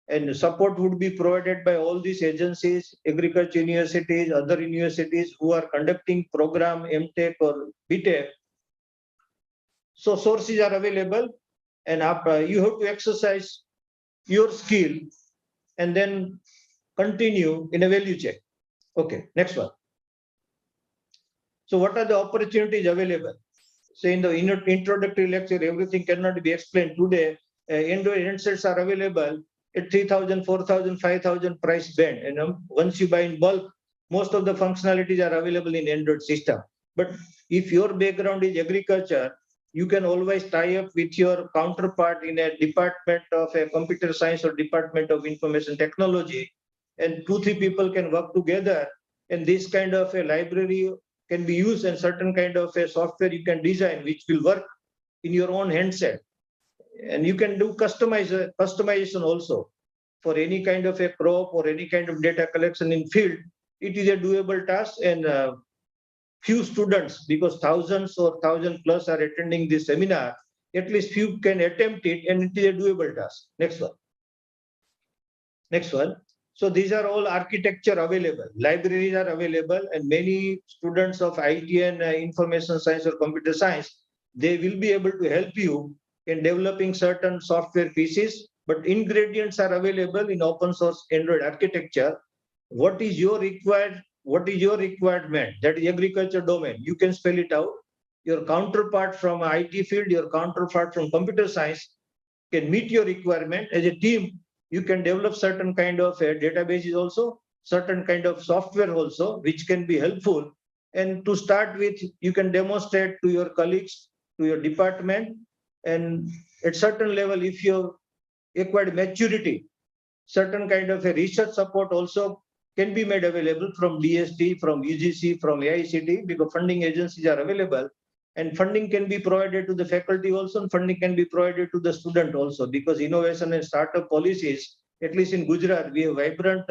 Speaker 2: and support would be provided by all these agencies, agriculture universities, other universities who are conducting program MTech or BTech. So sources are available and you have to exercise your skill and then continue in a value check. Okay, next one. So what are the opportunities available? So in the introductory lecture, everything cannot be explained today. Android handsets are available at 3,000, 4,000, 5,000 price band. And once you buy in bulk, most of the functionalities are available in Android system. But if your background is agriculture, you can always tie up with your counterpart in a department of a computer science or department of information technology, and 2-3 people can work together, and this kind of a library can be used, and certain kind of a software you can design which will work in your own handset. And you can do customization also for any kind of a crop or any kind of data collection in field. It is a doable task, and few students, because thousands or 1,000 plus are attending this seminar, at least few can attempt it, and it is a doable task. Next one. Next one. So these are all architecture available, libraries are available, and many students of IT and information science or computer science, they will be able to help you in developing certain software pieces, but ingredients are available in open source Android architecture. What is your required? What is your requirement? That is agriculture domain. You can spell it out. Your counterpart from IT field, your counterpart from computer science can meet your requirement. As a team, you can develop certain kind of databases also, certain kind of software also, which can be helpful. And to start with, you can demonstrate to your colleagues, to your department, and at certain level, if you acquired maturity, certain kind of a research support also can be made available from DST, from UGC, from AICT, because funding agencies are available. And funding can be provided to the faculty also, and funding can be provided to the student also, because innovation and startup policies, at least in Gujarat, we have vibrant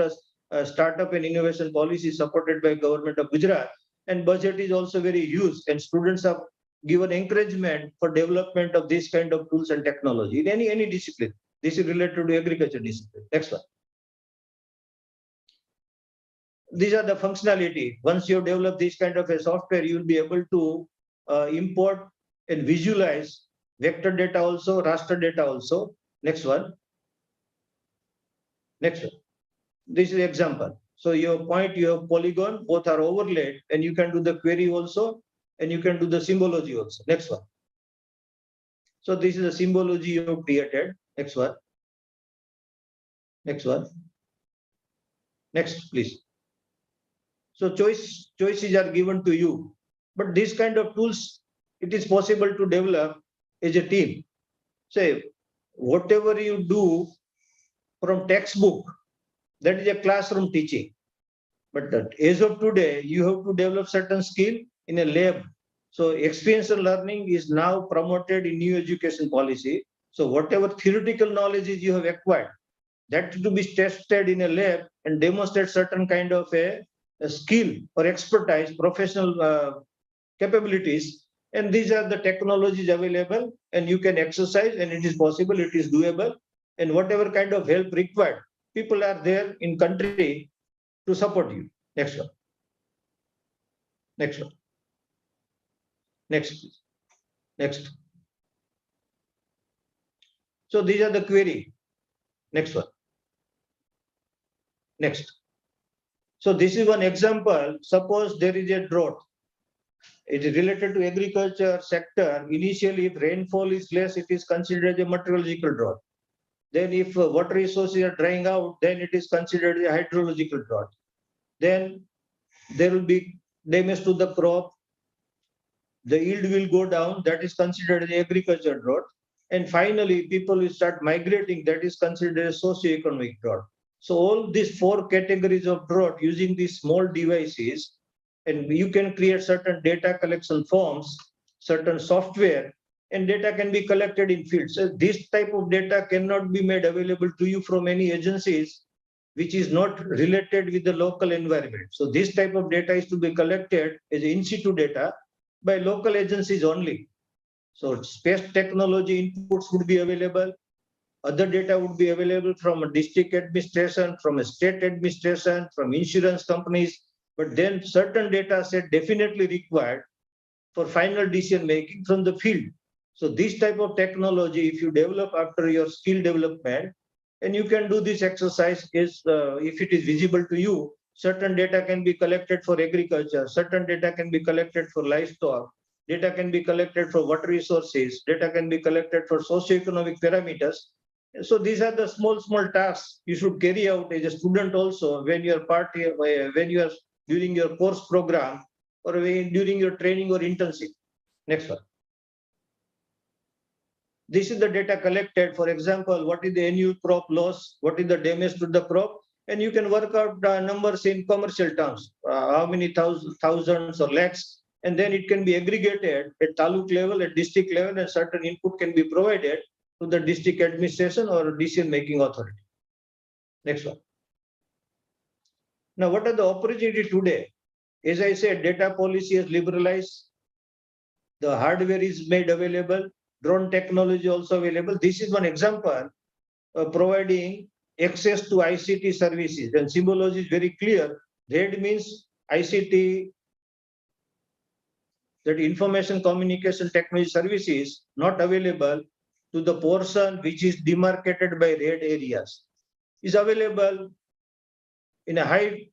Speaker 2: startup and innovation policies supported by government of Gujarat, and budget is also very huge, and students are given encouragement for development of this kind of tools and technology in any discipline. This is related to agriculture discipline. Next one. These are the functionality. Once you develop this kind of a software, you will be able to import and visualize vector data also, raster data also. Next one. Next one. This is example. So your point, you have polygon, both are overlaid, and you can do the query also, and you can do the symbology also. Next one. So this is the symbology you have created. Next one. Next one. Next, please. So choices are given to you. But this kind of tools, it is possible to develop as a team. Say, whatever you do from textbook, that is a classroom teaching. But as of today, you have to develop certain skill in a lab. So experiential learning is now promoted in new education policy. So whatever theoretical knowledge is you have acquired, that to be tested in a lab and demonstrate certain kind of a skill or expertise, professional capabilities. And these are the technologies available, and you can exercise, and it is possible, it is doable. And whatever kind of help required, people are there in country to support you. Next one. Next one. Next. Next. So these are the query. Next one. Next. So this is one example. Suppose there is a drought. It is related to agriculture sector. Initially, if rainfall is less, it is considered a meteorological drought. Then if water resources are drying out, then it is considered a hydrological drought. Then there will be damage to the crop. The yield will go down. That is considered an agriculture drought. And finally, people will start migrating. That is considered a socio-economic drought. So all these four categories of drought using these small devices, and you can create certain data collection forms, certain software, and data can be collected in fields. So this type of data cannot be made available to you from any agencies which is not related with the local environment. So this type of data is to be collected as in situ data by local agencies only. So space technology inputs would be available. Other data would be available from a district administration, from a state administration, from insurance companies. But then certain data set definitely required for final decision making from the field. So this type of technology, if you develop after your skill development, and you can do this exercise is if it is visible to you, certain data can be collected for agriculture, certain data can be collected for livestock, data can be collected for water resources, data can be collected for socioeconomic parameters. So these are the small tasks you should carry out as a student also when you are when you are during your course program or during your training or internship. Next one. This is the data collected. For example, what is the annual crop loss? What is the damage to the crop? And you can work out numbers in commercial terms, how many thousands or lakhs, and then it can be aggregated at taluk level, at district level, and certain input can be provided to the district administration or decision-making authority. Next one. Now, what are the opportunities today? As I said, data policy is liberalized. The hardware is made available. Drone technology also available. This is one example of providing access to ICT services. And symbology is very clear. Red means ICT, that information communication technology services not available to the portion which is demarcated by red areas is available in a high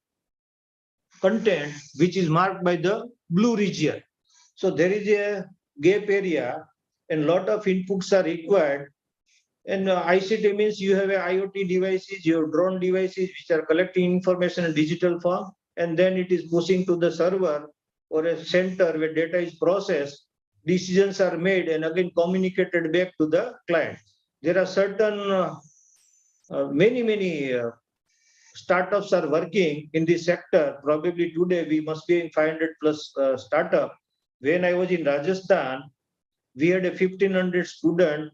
Speaker 2: content which is marked by the blue region. So there is a gap area and lot of inputs are required. And ICT means you have a IoT devices, you have drone devices which are collecting information in digital form, and then it is pushing to the server or a center where data is processed, decisions are made and again communicated back to the client. There are certain many startups are working in this sector. Probably today we must be in 500 plus startup. When I was in Rajasthan, we had a 1500 student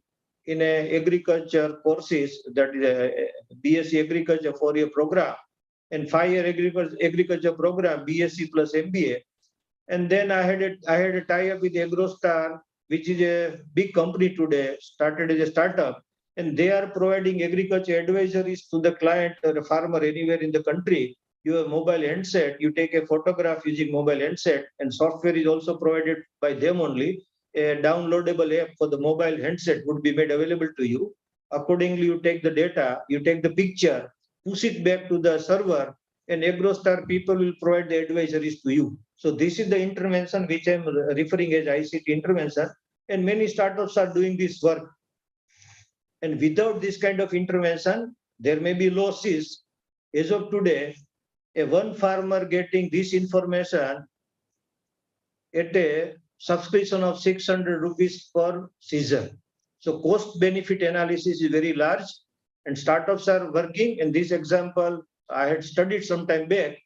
Speaker 2: in a agriculture courses, that is a BSc agriculture 4-year program, and 5-year agriculture program, BSc plus MBA. And then I had a tie-up with AgroStar, which is a big company today, started as a startup, and they are providing agriculture advisories to the client or a farmer anywhere in the country. You have mobile handset, you take a photograph using mobile handset, and software is also provided by them only. A downloadable app for the mobile handset would be made available to you. Accordingly, you take the data, you take the picture, push it back to the server, and AgroStar people will provide the advisories to you. So this is the intervention which I'm referring as ICT intervention, and many startups are doing this work. And without this kind of intervention, there may be losses. As of today, a one farmer getting this information at a subscription of 600 rupees per season. So cost benefit analysis is very large, and startups are working. In this example, I had studied some time back,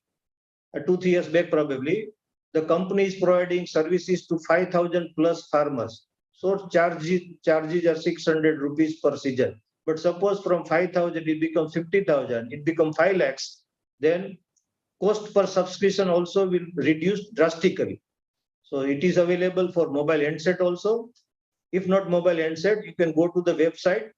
Speaker 2: 2-3 years back probably. The company is providing services to 5,000 plus farmers. So charges are 600 rupees per season. But suppose from 5,000 it becomes 50,000, it becomes 5 lakhs, then cost per subscription also will reduce drastically. So it is available for mobile handset also. If not mobile handset, you can go to the website,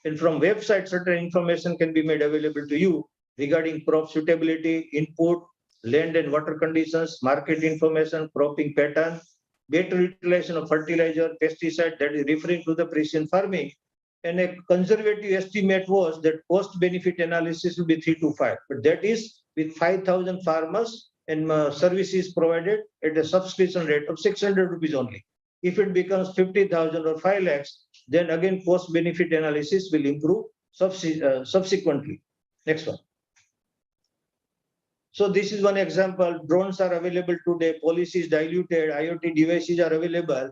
Speaker 2: and from website certain information can be made available to you regarding crop suitability, input, land and water conditions, market information, cropping pattern, better utilization of fertilizer, pesticide, that is referring to the precision farming. And a conservative estimate was that cost benefit analysis will be 3 to 5, but that is with 5,000 farmers and services provided at a subscription rate of 600 rupees only. If it becomes 50,000 or 5 lakhs, then again cost benefit analysis will improve subsequently. Next one. So this is one example. Drones are available today, policy is diluted, IoT devices are available,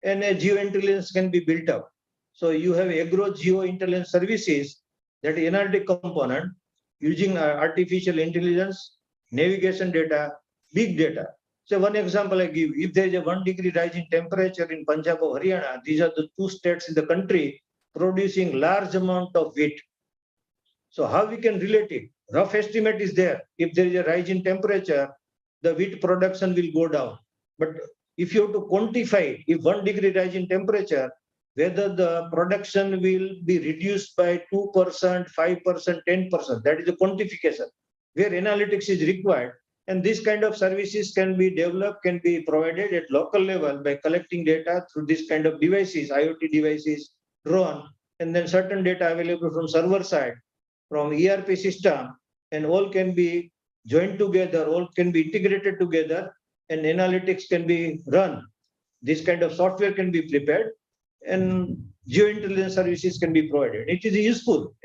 Speaker 2: and a geointelligence can be built up. So you have agro geointelligence services, that is analytic component, using artificial intelligence, navigation data, big data. So one example I give, if there is a 1 degree rise in temperature in Punjab or Haryana, these are the 2 states in the country producing large amount of wheat. So how we can relate it? Rough estimate is there. If there is a rise in temperature, the wheat production will go down. But if you have to quantify, if 1 degree rise in temperature, whether the production will be reduced by 2%, 5%, 10%, that is the quantification, where analytics is required. And this kind of services can be developed, can be provided at local level by collecting data through this kind of devices, IoT devices, drone, and then certain data available from server side, from ERP system, and all can be joined together, all can be integrated together, and analytics can be run. This kind of software can be prepared, and geointelligence services can be provided. It is useful.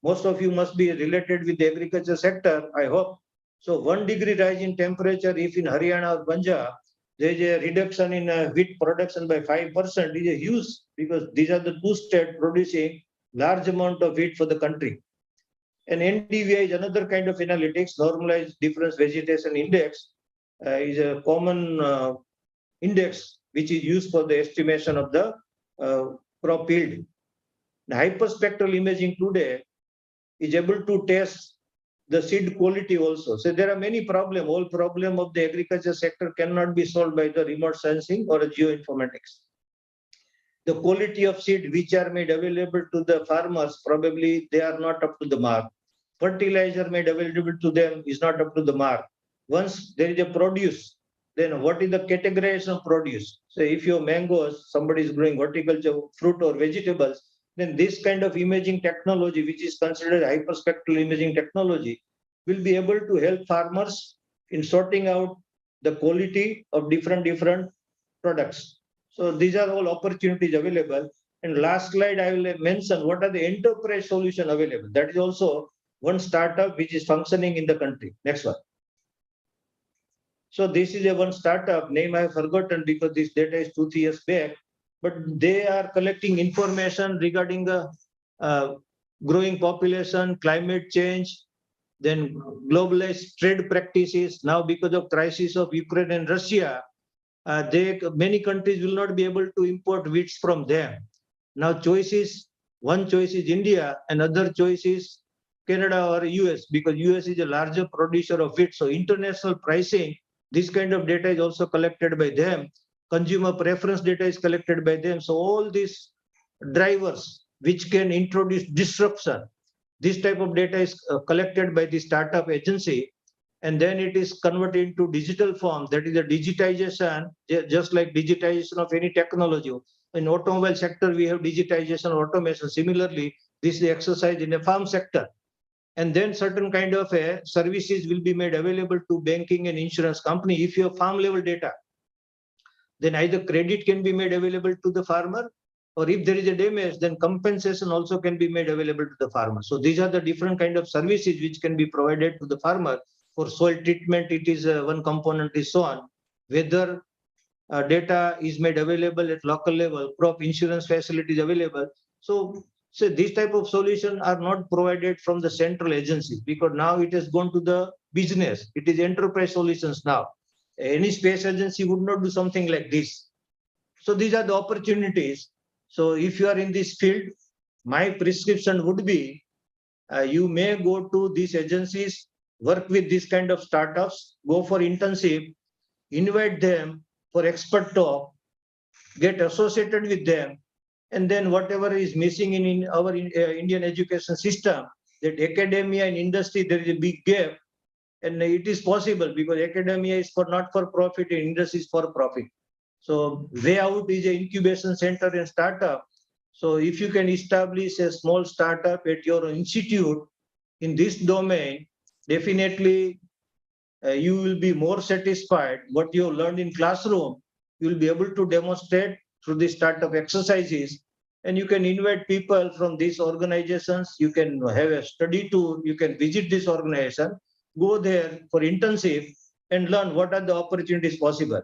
Speaker 2: Most of you must be related with the agriculture sector, I hope. So 1 degree rise in temperature, if in Haryana or Punjab, there is a reduction in wheat production by 5%, is a huge, because these are the 2 states producing large amount of wheat for the country. And NDVI is another kind of analytics, normalized difference vegetation index, is a common index which is used for the estimation of the crop yield. The hyperspectral imaging today is able to test the seed quality also. So there are many problems. All problem of the agriculture sector cannot be solved by the remote sensing or a geoinformatics. The quality of seed which are made available to the farmers, probably they are not up to the mark. Fertilizer made available to them is not up to the mark. Once there is a produce, Then what is the categorization of produce? So if your mangoes, somebody is growing horticulture, fruit or vegetables, then this kind of imaging technology, which is considered hyperspectral imaging technology, will be able to help farmers in sorting out the quality of different products. So these are all opportunities available. And last slide, I will mention what are the enterprise solution available. That is also one startup which is functioning in the country. Next one. So this is a one startup, name I have forgotten because this data is 2-3 years back, but they are collecting information regarding the growing population, climate change, then globalized trade practices. Now because of crisis of Ukraine and Russia, many countries will not be able to import wheats from them. Now one choice is India and other choice is Canada or US, because US is a larger producer of wheat. So international pricing, this kind of data is also collected by them. Consumer preference data is collected by them. So all these drivers which can introduce disruption, this type of data is collected by the startup agency, and then it is converted into digital form. That is the digitization, just like digitization of any technology. In automobile sector, we have digitization, automation. Similarly, this is the exercise in the farm sector. And then certain kind of services will be made available to banking and insurance company. If you have farm level data, then either credit can be made available to the farmer, or if there is a damage, then compensation also can be made available to the farmer. So these are the different kind of services which can be provided to the farmer. For soil treatment, it is one component is shown. Whether data is made available at local level, crop insurance facilities available. So these type of solutions are not provided from the central agency, because now it has gone to the business. It is enterprise solutions now. Any space agency would not do something like this. So these are the opportunities. So if you are in this field, my prescription would be, you may go to these agencies, work with this kind of startups, go for internship, invite them for expert talk, get associated with them, and then whatever is missing in our Indian education system, that academia and industry, there is a big gap, and it is possible because academia is for not for profit and industry is for profit. So way out is an incubation center and startup. So if you can establish a small startup at your institute in this domain, definitely you will be more satisfied. What you learned in classroom, you will be able to demonstrate through the startup exercises, and you can invite people from these organizations. You can have a study tour, you can visit this organization, go there for internship and learn what are the opportunities possible.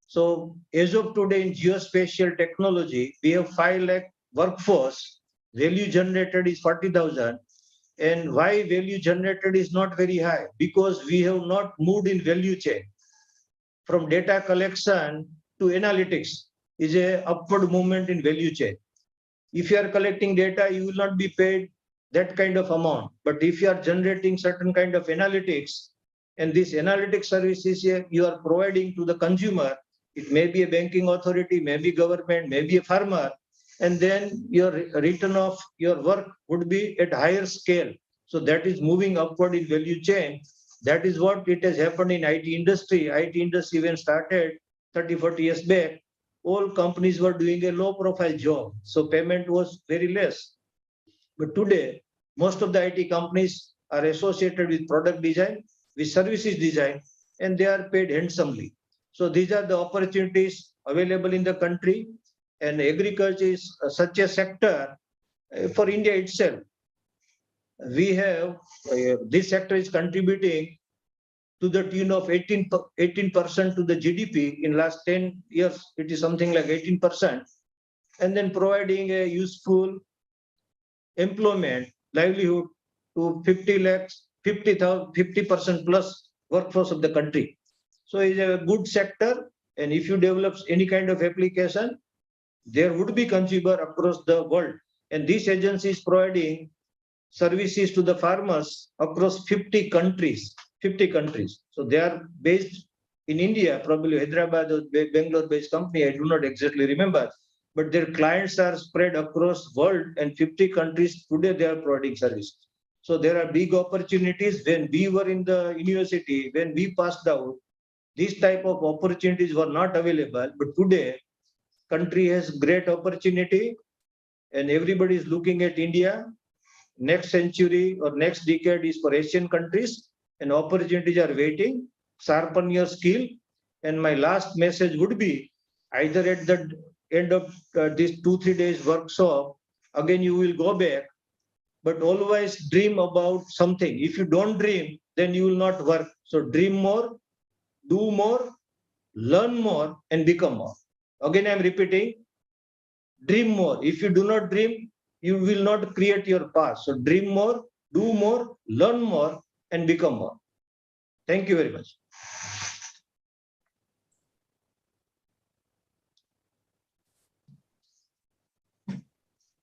Speaker 2: So as of today in geospatial technology, we have 5 lakh workforce, value generated is 40,000. And why value generated is not very high? Because we have not moved in value chain. From data collection to analytics is a upward movement in value chain. If you are collecting data, you will not be paid that kind of amount. But if you are generating certain kind of analytics, and this analytics services you are providing to the consumer, it may be a banking authority, maybe government, maybe a farmer, and then your return of your work would be at higher scale. So that is moving upward in value chain. That is what it has happened in IT industry. IT industry when started 30, 40 years back, all companies were doing a low profile job. So payment was very less. But today, most of the IT companies are associated with product design, with services design, and they are paid handsomely. So these are the opportunities available in the country, and agriculture is such a sector for India itself. We have, this sector is contributing to the tune of 18% to the GDP. In last 10 years, it is something like 18%. And then providing a useful employment, livelihood to 50 lakhs, 50% plus workforce of the country. So it's a good sector. And if you develop any kind of application, there would be consumer across the world. And this agency is providing services to the farmers across 50 countries. 50 countries. So they are based in India, probably Hyderabad or Bangalore-based company. I do not exactly remember, but their clients are spread across world and 50 countries. Today they are providing service. So there are big opportunities. When we were in the university, when we passed out, These type of opportunities were not available, but today country has great opportunity and everybody is looking at India. Next century or next decade is for Asian countries and opportunities are waiting. Sharpen your skill. And my last message would be either at the end of this 2-3 days workshop, again you will go back, but always dream about something. If you don't dream, then you will not work. So dream more, do more, learn more, and become more. Again, I'm repeating, dream more. If you do not dream, you will not create your past. So dream more, do more, learn more, and become more. Thank you very much.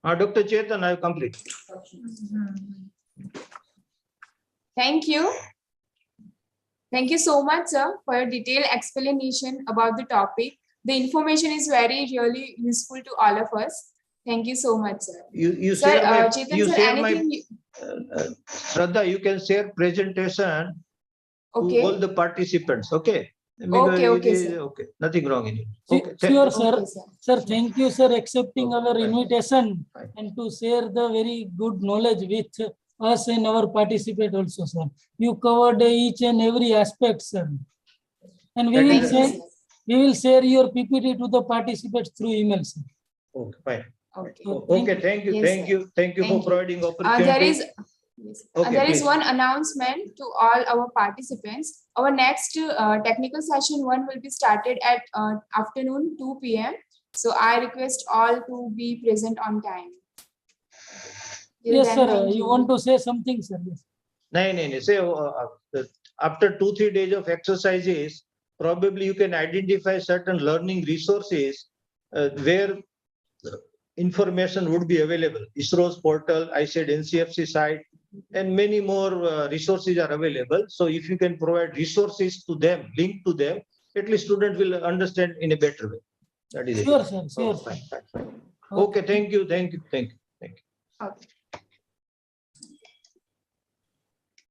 Speaker 2: Dr. Chetan, I have completed.
Speaker 1: Thank you. Thank you so much, sir, for your detailed explanation about the topic. The information is really useful to all of us. Thank you so much, sir.
Speaker 2: You
Speaker 1: Sir,
Speaker 2: share my,
Speaker 1: Chetan,
Speaker 2: you
Speaker 1: sir,
Speaker 2: share my,
Speaker 1: anything?
Speaker 2: Shraddha, you can share presentation
Speaker 1: Okay.
Speaker 2: to all the participants. Okay.
Speaker 1: Okay, sir.
Speaker 2: Okay. Nothing wrong in it.
Speaker 3: See,
Speaker 2: Okay.
Speaker 3: sure, sir.
Speaker 1: Okay, sir.
Speaker 3: Sir, thank you, sir, accepting
Speaker 2: Okay,
Speaker 3: our
Speaker 2: fine.
Speaker 3: invitation
Speaker 2: Fine.
Speaker 3: and to share the very good knowledge with us and our participant also, sir. You covered each and every aspect, sir. And we
Speaker 2: That
Speaker 3: will
Speaker 2: is-
Speaker 3: say we will share your PPT to the participants through email, sir.
Speaker 2: Okay, fine.
Speaker 1: Okay.
Speaker 3: So
Speaker 2: Okay, thank you,
Speaker 1: Yes,
Speaker 2: thank
Speaker 1: sir.
Speaker 2: you, thank you
Speaker 1: Thank
Speaker 2: for
Speaker 1: you.
Speaker 2: providing opportunity.
Speaker 1: There is
Speaker 2: Okay,
Speaker 1: there is
Speaker 2: please.
Speaker 1: one announcement to all our participants. Our next technical session 1 will be started at afternoon 2 p.m. So I request all to be present on time. Till
Speaker 3: Yes,
Speaker 1: then,
Speaker 3: sir.
Speaker 1: thank
Speaker 3: You want to say something, sir? Yes.
Speaker 2: No. Say after 2-3 days of exercises, probably you can identify certain learning resources where information would be available. ISRO's portal, I said NCFC site, and many more resources are available. So if you can provide resources to them, link to them, at least student will understand in a better way. That is
Speaker 3: Sure,
Speaker 2: it.
Speaker 3: sir. Sure.
Speaker 2: Oh, fine.
Speaker 3: Okay.
Speaker 2: Okay, thank you.
Speaker 1: Okay.